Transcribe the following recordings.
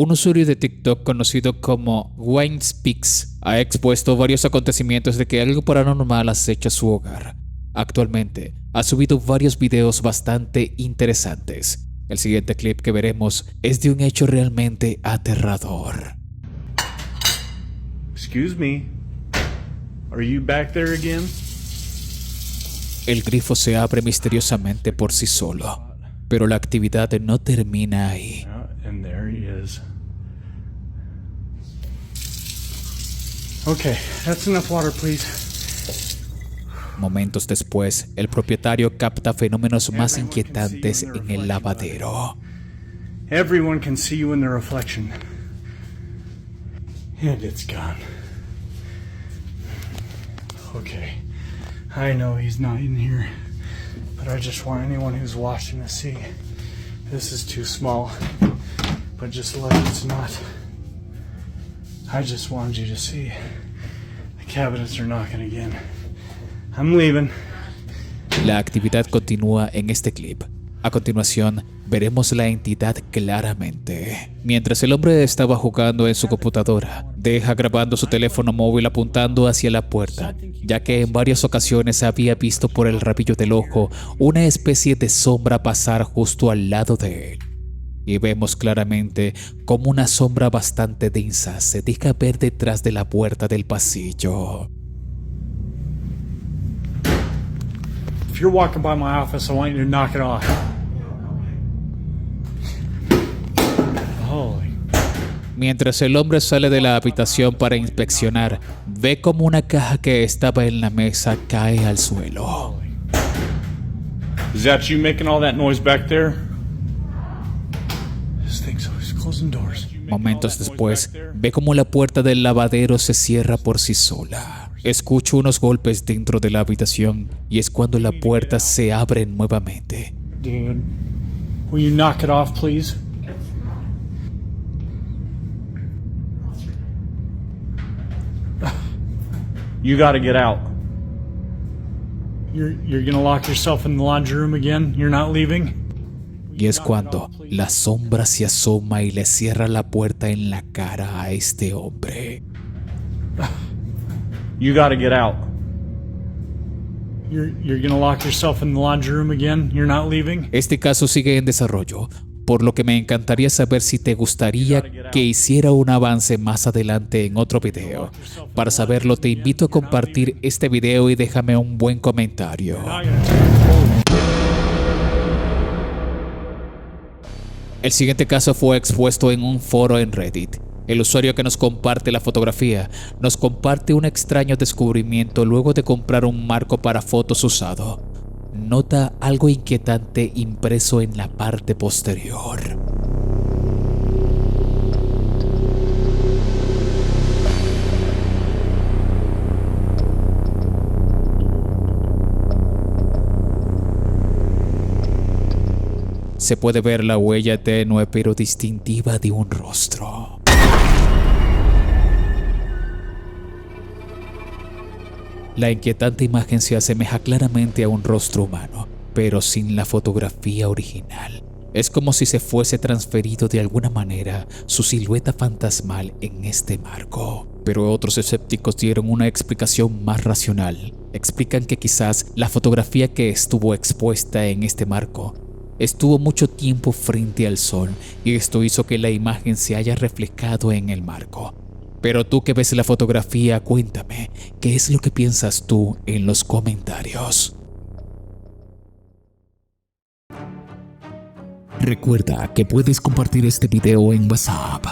Un usuario de TikTok conocido como Wayne Speaks ha expuesto varios acontecimientos de que algo paranormal acecha su hogar. Actualmente ha subido varios videos bastante interesantes. El siguiente clip que veremos es de un hecho realmente aterrador. Excuse me. Are you back there again? El grifo se abre misteriosamente por sí solo, pero la actividad no termina ahí. And there he is. Okay, that's enough water, please. Momentos después, el propietario capta fenómenos más inquietantes en el lavadero. Everyone can see you in the reflection. And it's gone. Okay, I know he's not in here, but I just want anyone who's watching to see. This is too small, but just like it's not. I just wanted you to see. The cabinets are knocking again. I'm leaving. La actividad continúa en este clip. A continuación, veremos la entidad claramente. Mientras el hombre estaba jugando en su computadora, deja grabando su teléfono móvil apuntando hacia la puerta, ya que en varias ocasiones había visto por el rabillo del ojo una especie de sombra pasar justo al lado de él. Y vemos claramente cómo una sombra bastante densa se deja ver detrás de la puerta del pasillo. If you're walking by my office, I want you to knock it off. Holy. Mientras el hombre sale de la habitación para inspeccionar, ve como una caja que estaba en la mesa cae al suelo. Is that you making all that noise back there? This thing's always closing doors. Momentos después, ve como la puerta del lavadero se cierra por sí sola. Escucho unos golpes dentro de la habitación y es cuando la puerta se abre nuevamente. Dude, will you knock it off, please? You gotta get out. You're gonna lock yourself in the laundry room again? You're not leaving? Y es cuando la sombra se asoma y le cierra la puerta en la cara a este hombre. You gotta get out. You're gonna lock yourself in the laundry room again? You're not leaving? Este caso sigue en desarrollo, por lo que me encantaría saber si te gustaría que hiciera un avance más adelante en otro video. Para saberlo, te invito a compartir este video y déjame un buen comentario. El siguiente caso fue expuesto en un foro en Reddit. El usuario que nos comparte la fotografía nos comparte un extraño descubrimiento luego de comprar un marco para fotos usado. Nota algo inquietante impreso en la parte posterior. Se puede ver la huella tenue pero distintiva de un rostro. La inquietante imagen se asemeja claramente a un rostro humano, pero sin la fotografía original. Es como si se fuese transferido de alguna manera su silueta fantasmal en este marco. Pero otros escépticos dieron una explicación más racional. Explican que quizás la fotografía que estuvo expuesta en este marco estuvo mucho tiempo frente al sol y esto hizo que la imagen se haya reflejado en el marco. Pero tú que ves la fotografía, cuéntame, ¿qué es lo que piensas tú en los comentarios? Recuerda que puedes compartir este video en WhatsApp.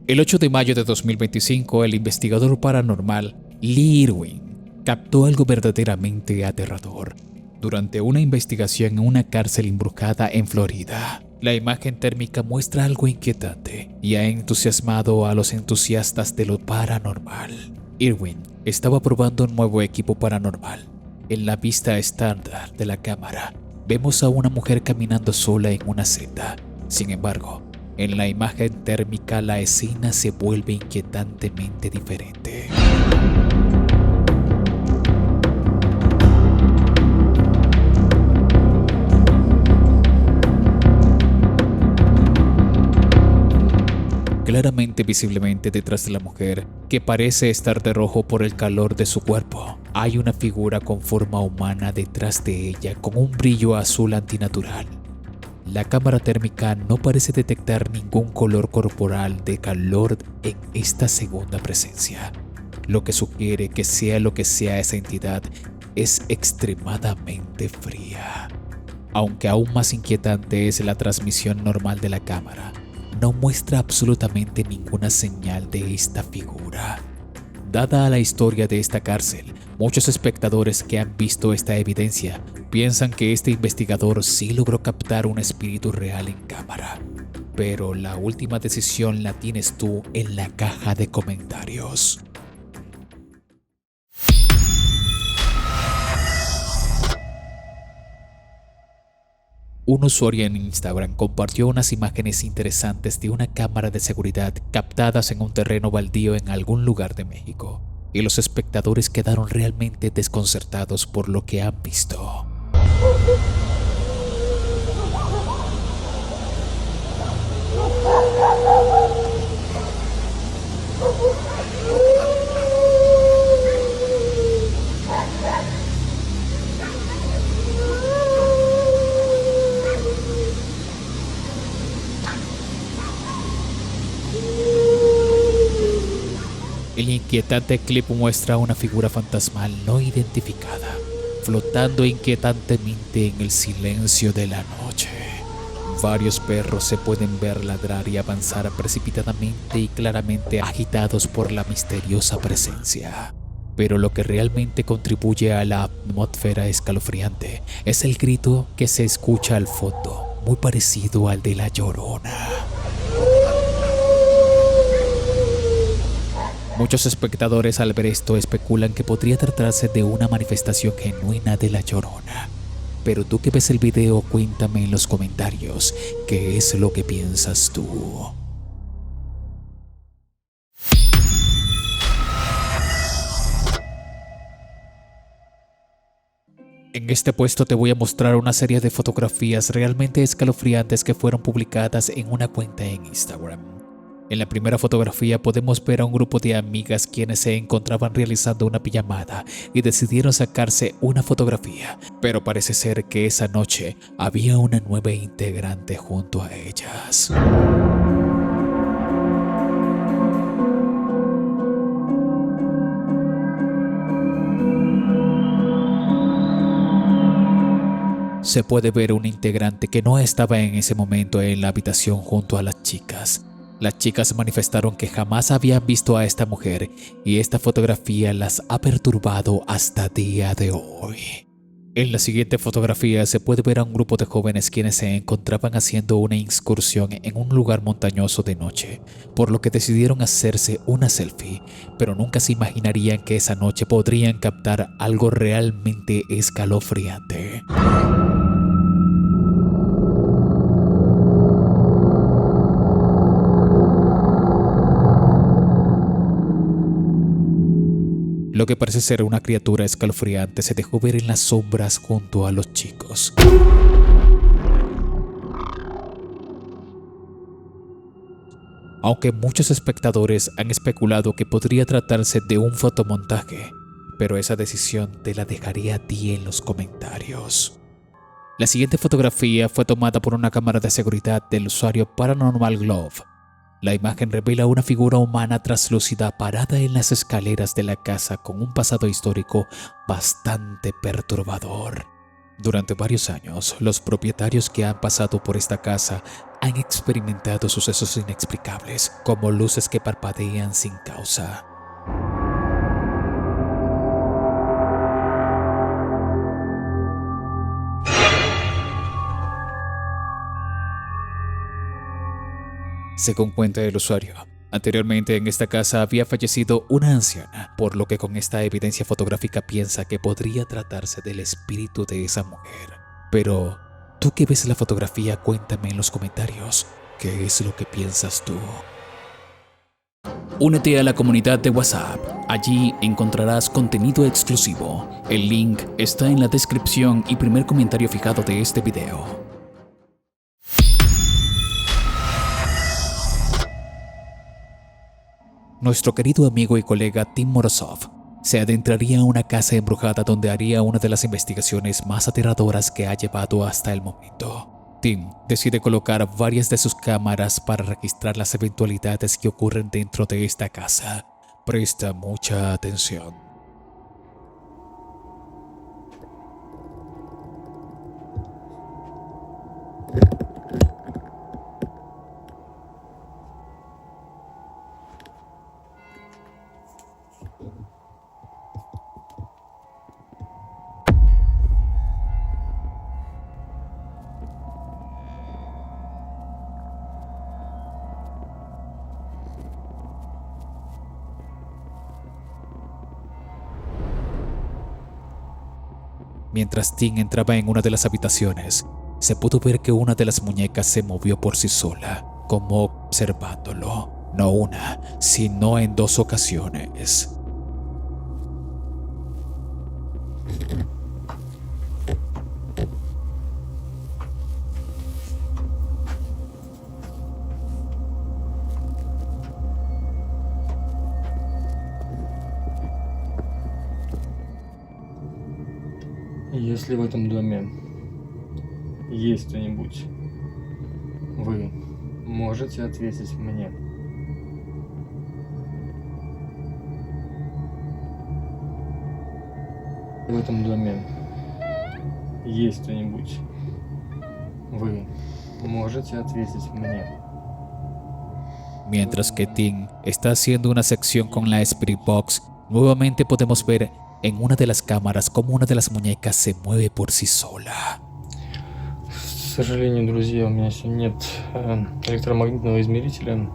El 8 de mayo de 2025, el investigador paranormal Lee Irwin captó algo verdaderamente aterrador durante una investigación en una cárcel embrujada en Florida. La imagen térmica muestra algo inquietante y ha entusiasmado a los entusiastas de lo paranormal. Irwin estaba probando un nuevo equipo paranormal. En la vista estándar de la cámara, vemos a una mujer caminando sola en una senda. Sin embargo, en la imagen térmica la escena se vuelve inquietantemente diferente. claramente visiblemente detrás de la mujer, que parece estar de rojo por el calor de su cuerpo. Hay una figura con forma humana detrás de ella con un brillo azul antinatural. La cámara térmica no parece detectar ningún color corporal de calor en esta segunda presencia, lo que sugiere que sea lo que sea esa entidad, es extremadamente fría. Aunque aún más inquietante es la transmisión normal de la cámara, no muestra absolutamente ninguna señal de esta figura. Dada la historia de esta cárcel, muchos espectadores que han visto esta evidencia piensan que este investigador sí logró captar un espíritu real en cámara. Pero la última decisión la tienes tú en la caja de comentarios. Un usuario en Instagram compartió unas imágenes interesantes de una cámara de seguridad captadas en un terreno baldío en algún lugar de México, y los espectadores quedaron realmente desconcertados por lo que han visto. El inquietante clip muestra a una figura fantasmal no identificada, flotando inquietantemente en el silencio de la noche. Varios perros se pueden ver ladrar y avanzar precipitadamente y claramente agitados por la misteriosa presencia. Pero lo que realmente contribuye a la atmósfera escalofriante es el grito que se escucha al fondo, muy parecido al de la Llorona. Muchos espectadores al ver esto especulan que podría tratarse de una manifestación genuina de la Llorona. Pero tú que ves el video, cuéntame en los comentarios qué es lo que piensas tú. En este puesto te voy a mostrar una serie de fotografías realmente escalofriantes que fueron publicadas en una cuenta en Instagram. En la primera fotografía podemos ver a un grupo de amigas quienes se encontraban realizando una pijamada y decidieron sacarse una fotografía, pero parece ser que esa noche había una nueva integrante junto a ellas. Se puede ver un integrante que no estaba en ese momento en la habitación junto a las chicas. Las chicas manifestaron que jamás habían visto a esta mujer y esta fotografía las ha perturbado hasta día de hoy. En la siguiente fotografía se puede ver a un grupo de jóvenes quienes se encontraban haciendo una excursión en un lugar montañoso de noche, por lo que decidieron hacerse una selfie, pero nunca se imaginarían que esa noche podrían captar algo realmente escalofriante. Lo que parece ser una criatura escalofriante se dejó ver en las sombras junto a los chicos. Aunque muchos espectadores han especulado que podría tratarse de un fotomontaje, pero esa decisión te la dejaré a ti en los comentarios. La siguiente fotografía fue tomada por una cámara de seguridad del usuario Paranormal Glove. La imagen revela una figura humana translúcida parada en las escaleras de la casa con un pasado histórico bastante perturbador. Durante varios años, los propietarios que han pasado por esta casa han experimentado sucesos inexplicables, como luces que parpadean sin causa. Según cuenta el usuario, anteriormente en esta casa había fallecido una anciana, por lo que con esta evidencia fotográfica piensa que podría tratarse del espíritu de esa mujer. Pero, tú que ves la fotografía, cuéntame en los comentarios qué es lo que piensas tú. Únete a la comunidad de WhatsApp. Allí encontrarás contenido exclusivo. El link está en la descripción y primer comentario fijado de este video. nuestro querido amigo y colega Tim Morozov se adentraría a una casa embrujada donde haría una de las investigaciones más aterradoras que ha llevado hasta el momento. Tim decide colocar varias de sus cámaras para registrar las eventualidades que ocurren dentro de esta casa. Presta mucha atención. Mientras Tim entraba en una de las habitaciones, se pudo ver que una de las muñecas se movió por sí sola, como observándolo. No una, sino en 2 ocasiones. Если в этом доме есть кто-нибудь, вы можете ответить мне. В этом доме есть кто-нибудь, вы можете ответить мне. Mientras que Tim está haciendo una sección con la Spirit Box, nuevamente podemos ver en una de las cámaras cómo una de las muñecas se mueve por sí sola. К сожалению, друзья, у меня сегодня нет электромагнитного измерителя.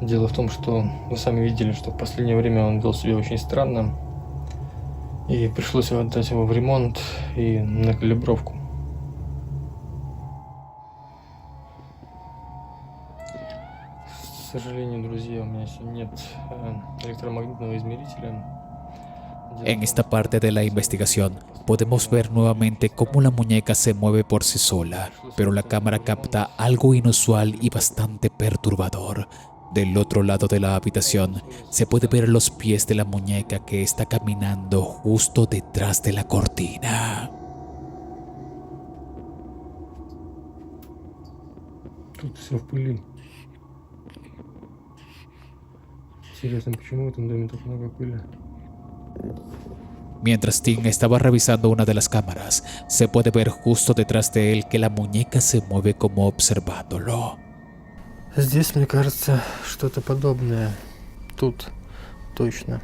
Дело в том, что вы сами видели, что в последнее время он вел себя очень странно. И пришлось отдать его в ремонт и на калибровку. К сожалению, друзья, у меня сегодня нет электромагнитного измерителя. En esta parte de la investigación, podemos ver nuevamente cómo la muñeca se mueve por sí sola, pero la cámara capta algo inusual y bastante perturbador. Del otro lado de la habitación, se puede ver los pies de la muñeca que está caminando justo detrás de la cortina. Тут все в пыли. Интересно, почему в этом доме так много пыли? Mientras Tim estaba revisando una de las cámaras, se puede ver justo detrás de él que la muñeca se mueve como observándolo. Здесь, мне кажется, что-то подобное. Тут точно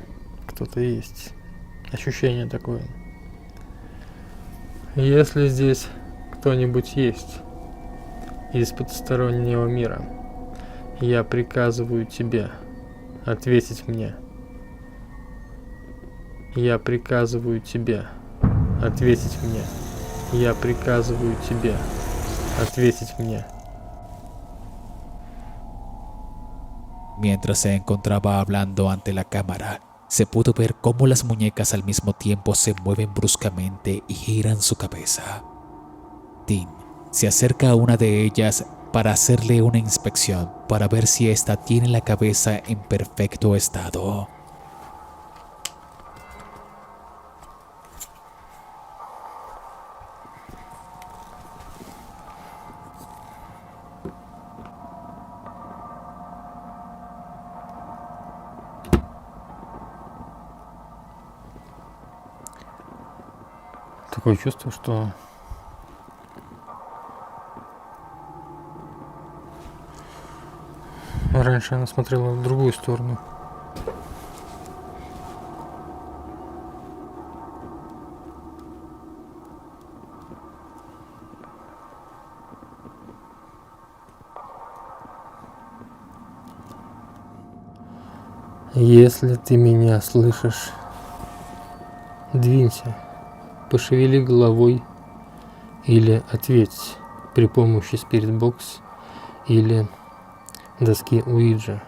кто-то есть. Ощущение такое. Если здесь кто-нибудь есть из потустороннего мира, я приказываю тебе ответить мне. Я приказываю тебе ответить мне. Я приказываю тебе ответить мне. Mientras se encontraba hablando ante la cámara, se pudo ver cómo las muñecas al mismo tiempo se mueven bruscamente y giran su cabeza. Tim se acerca a una de ellas para hacerle una inspección para ver si ésta tiene la cabeza en perfecto estado. Такое чувство, что раньше она смотрела в другую сторону. Если ты меня слышишь, двинься, пошевели головой или ответь при помощи Spirit Box или доски Уиджа.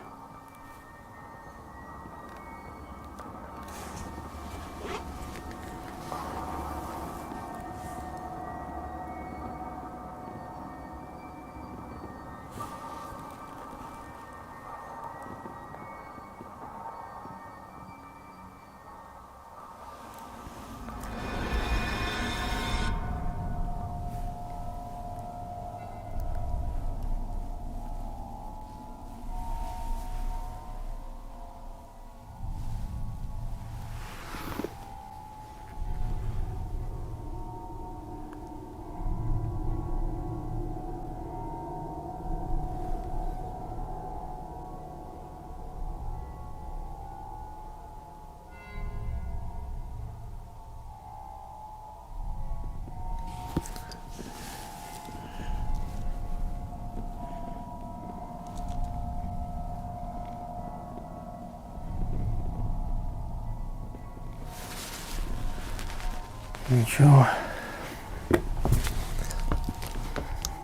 Ничего.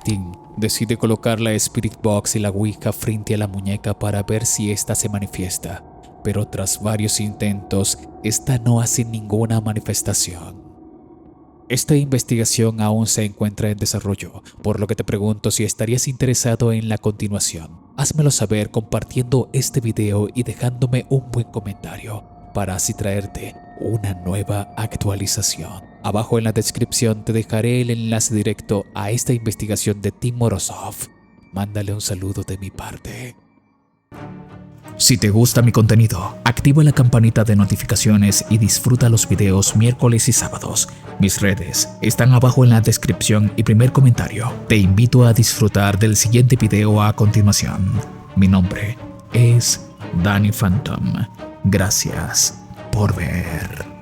Tim decide colocar la Spirit Box y la Ouija frente a la muñeca para ver si ésta se manifiesta, pero tras varios intentos, esta no hace ninguna manifestación. Esta investigación aún se encuentra en desarrollo, por lo que te pregunto si estarías interesado en la continuación. Házmelo saber compartiendo este video y dejándome un buen comentario para así traerte una nueva actualización. Abajo en la descripción te dejaré el enlace directo a esta investigación de Tim Morozov. Mándale un saludo de mi parte. Si te gusta mi contenido, activa la campanita de notificaciones y disfruta los videos miércoles y sábados. Mis redes están abajo en la descripción y primer comentario. Te invito a disfrutar del siguiente video a continuación. Mi nombre es Danny Phantom. Gracias por ver.